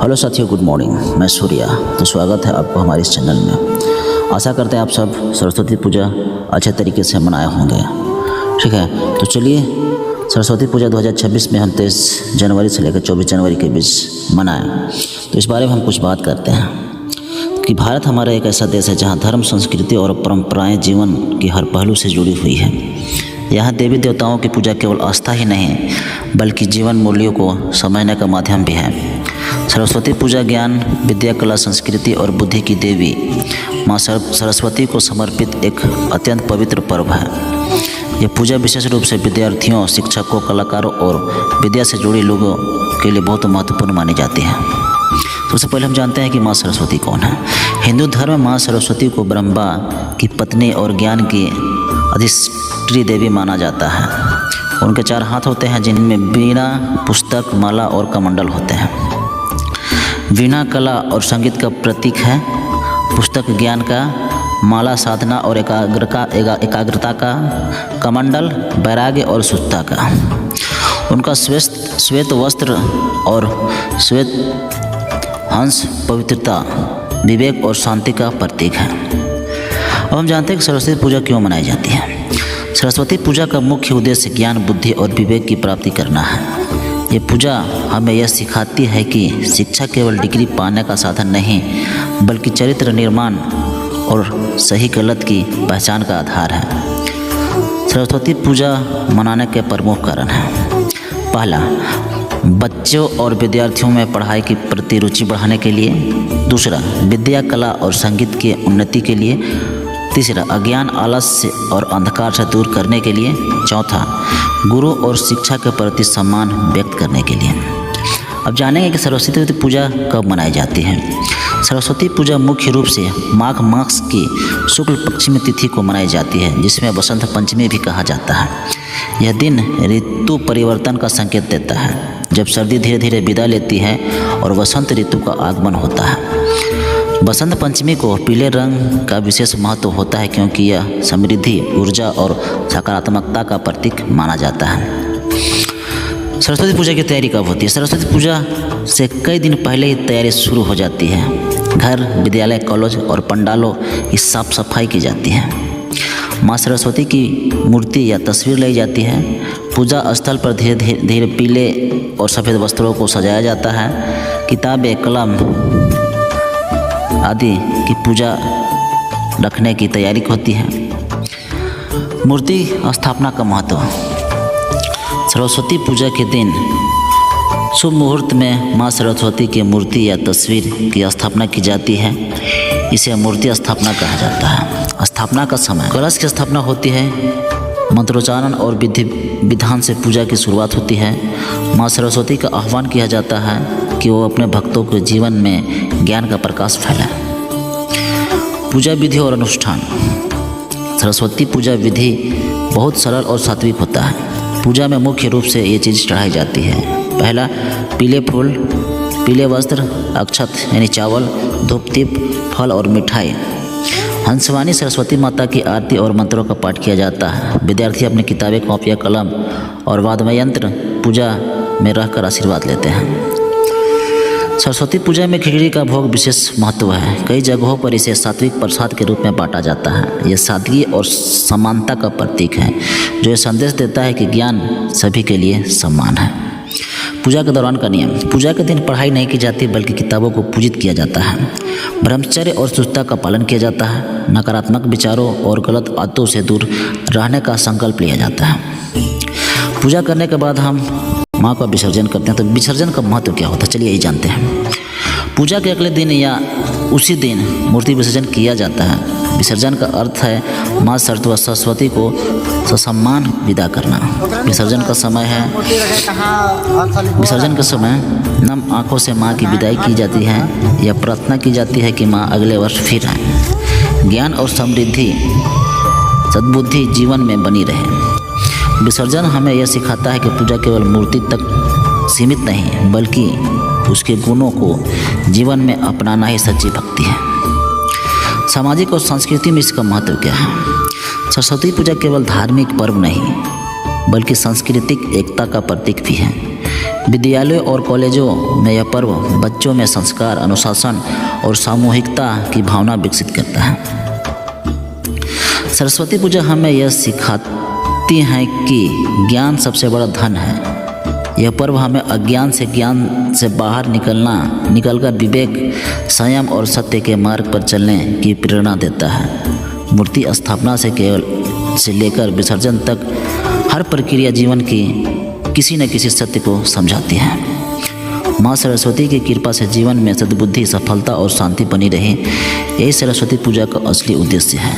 Hello साथियों, good morning. मैं सूर्या। तो स्वागत है आपको हमारे इस चैनल में। आशा करते हैं आप सब सरस्वती पूजा अच्छे तरीके से मनाए होंगे। ठीक है, तो चलिए सरस्वती पूजा 2026 में हम 23 जनवरी से लेकर 24 जनवरी के बीच मनाएं। तो इस बारे में हम कुछ बात करते हैं कि भारत हमारा एक ऐसा देश है जहाँ धर्म, संस्कृति और परंपराएं जीवन की हर पहलू से जुड़ी हुई है। यहाँ देवी देवताओं की पूजा केवल आस्था ही नहीं बल्कि जीवन मूल्यों को समझने का माध्यम भी है। सरस्वती पूजा ज्ञान, विद्या, कला, संस्कृति और बुद्धि की देवी माँ सरस्वती को समर्पित एक अत्यंत पवित्र पर्व है। यह पूजा विशेष रूप से विद्यार्थियों, शिक्षकों, कलाकारों और विद्या से जुड़े लोगों के लिए बहुत महत्वपूर्ण मानी जाती है। सबसे पहले हम जानते हैं कि माँ सरस्वती कौन है। हिंदू धर्म में माँ सरस्वती को ब्रह्मा की पत्नी और ज्ञान की अधिष्ठी देवी माना जाता है। उनके 4 हाथ होते हैं जिनमें वीणा, पुस्तक, माला और कमंडल होते हैं। वीणा कला और संगीत का प्रतीक है, पुस्तक ज्ञान का, माला साधना और एकाग्रता का, कमंडल वैराग्य और शुद्धता का। उनका श्वेत वस्त्र और श्वेत हंस पवित्रता, विवेक और शांति का प्रतीक है। अब हम जानते हैं कि सरस्वती पूजा क्यों मनाई जाती है। सरस्वती पूजा का मुख्य उद्देश्य ज्ञान, बुद्धि और विवेक की प्राप्ति करना है। ये पूजा हमें यह सिखाती है कि शिक्षा केवल डिग्री पाने का साधन नहीं बल्कि चरित्र निर्माण और सही गलत की पहचान का आधार है। सरस्वती पूजा मनाने के प्रमुख कारण हैं। पहला, बच्चों और विद्यार्थियों में पढ़ाई की प्रति रुचि बढ़ाने के लिए। दूसरा, विद्या, कला और संगीत की उन्नति के लिए। तीसरा, अज्ञान, आलस्य और अंधकार से दूर करने के लिए। चौथा, गुरु और शिक्षा के प्रति सम्मान व्यक्त करने के लिए। अब जानेंगे कि सरस्वती पूजा कब मनाई जाती है। सरस्वती पूजा मुख्य रूप से माघ मास की शुक्ल पक्षमी तिथि को मनाई जाती है, जिसमें वसंत पंचमी भी कहा जाता है। यह दिन ऋतु परिवर्तन का संकेत देता है, जब सर्दी धीरे धीरे विदा लेती है और वसंत ऋतु का आगमन होता है। बसंत पंचमी को पीले रंग का विशेष महत्व होता है क्योंकि यह समृद्धि, ऊर्जा और सकारात्मकता का प्रतीक माना जाता है। सरस्वती पूजा की तैयारी कब होती है। सरस्वती पूजा से कई दिन पहले ही तैयारी शुरू हो जाती है। घर, विद्यालय, कॉलेज और पंडालों की साफ सफाई की जाती है। माँ सरस्वती की मूर्ति या तस्वीर लाई जाती है। पूजा स्थल पर धीरे धीरे पीले और सफ़ेद वस्त्रों को सजाया जाता है। किताबें, कलम आदि की पूजा रखने की तैयारी होती है। मूर्ति स्थापना का महत्व। सरस्वती पूजा के दिन शुभ मुहूर्त में माँ सरस्वती की मूर्ति या तस्वीर की स्थापना की जाती है। इसे मूर्ति स्थापना कहा जाता है। स्थापना का समय। कलश की स्थापना होती है। मंत्रोच्चारण और विधि विधान से पूजा की शुरुआत होती है। माँ सरस्वती का आह्वान किया जाता है कि वो अपने भक्तों के जीवन में ज्ञान का प्रकाश फैलाए। पूजा विधि और अनुष्ठान। सरस्वती पूजा विधि बहुत सरल और सात्विक होता है। पूजा में मुख्य रूप से ये चीज़ चढ़ाई जाती है। पहला, पीले फूल, पीले वस्त्र, अक्षत यानी चावल, धूप, दीप, फल और मिठाई। हंसवानी सरस्वती माता की आरती और मंत्रों का पाठ किया जाता है। विद्यार्थी अपनी किताबें, कॉपियाँ, कलम और वाद्य यंत्र पूजा में रहकर आशीर्वाद लेते हैं। सरस्वती पूजा में खिचड़ी का भोग विशेष महत्व है। कई जगहों पर इसे सात्विक प्रसाद के रूप में बांटा जाता है। यह सादगी और समानता का प्रतीक है, जो ये संदेश देता है कि ज्ञान सभी के लिए समान है। पूजा के दौरान का नियम। पूजा के दिन पढ़ाई नहीं की जाती बल्कि किताबों को पूजित किया जाता है। ब्रह्मचर्य और शुद्धता का पालन किया जाता है। नकारात्मक विचारों और गलत आदतों से दूर रहने का संकल्प लिया जाता है। पूजा करने के बाद हम माँ का विसर्जन करते हैं। तो विसर्जन का महत्व क्या होता है, चलिए यही जानते हैं। पूजा के अगले दिन या उसी दिन मूर्ति विसर्जन किया जाता है। विसर्जन का अर्थ है माँ सरस्वती को ससम्मान विदा करना। विसर्जन का समय नम आँखों से माँ की विदाई की जाती है। यह प्रार्थना की जाती है कि माँ अगले वर्ष फिर आए। ज्ञान और समृद्धि, सद्बुद्धि जीवन में बनी रहे। विसर्जन हमें यह सिखाता है कि पूजा केवल मूर्ति तक सीमित नहीं बल्कि उसके गुणों को जीवन में अपनाना ही सच्ची भक्ति है। सामाजिक और संस्कृति में इसका महत्व क्या है। सरस्वती पूजा केवल धार्मिक पर्व नहीं बल्कि सांस्कृतिक एकता का प्रतीक भी है। विद्यालयों और कॉलेजों में यह पर्व बच्चों में संस्कार, अनुशासन और सामूहिकता की भावना विकसित करता है। सरस्वती पूजा हमें यह सिखाती है कि ज्ञान सबसे बड़ा धन है। यह पर्व हमें अज्ञान से ज्ञान से बाहर निकलकर विवेक, संयम और सत्य के मार्ग पर चलने की प्रेरणा देता है। मूर्ति स्थापना से लेकर विसर्जन तक हर प्रक्रिया जीवन की किसी न किसी सत्य को समझाती है। माँ सरस्वती की कृपा से जीवन में सद्बुद्धि, सफलता और शांति बनी रहे, यही सरस्वती पूजा का असली उद्देश्य है।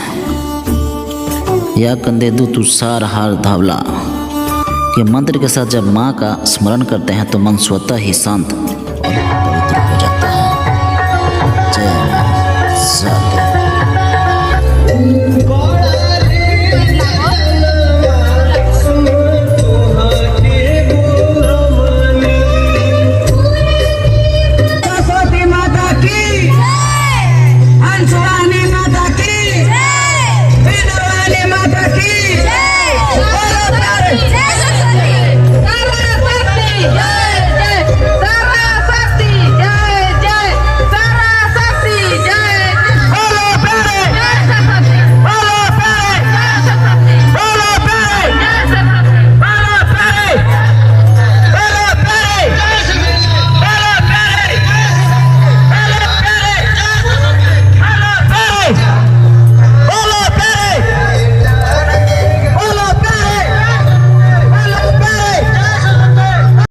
या कंदेदु तुषार हार धावला के मंत्र के साथ जब माँ का स्मरण करते हैं तो मन स्वतः ही शांत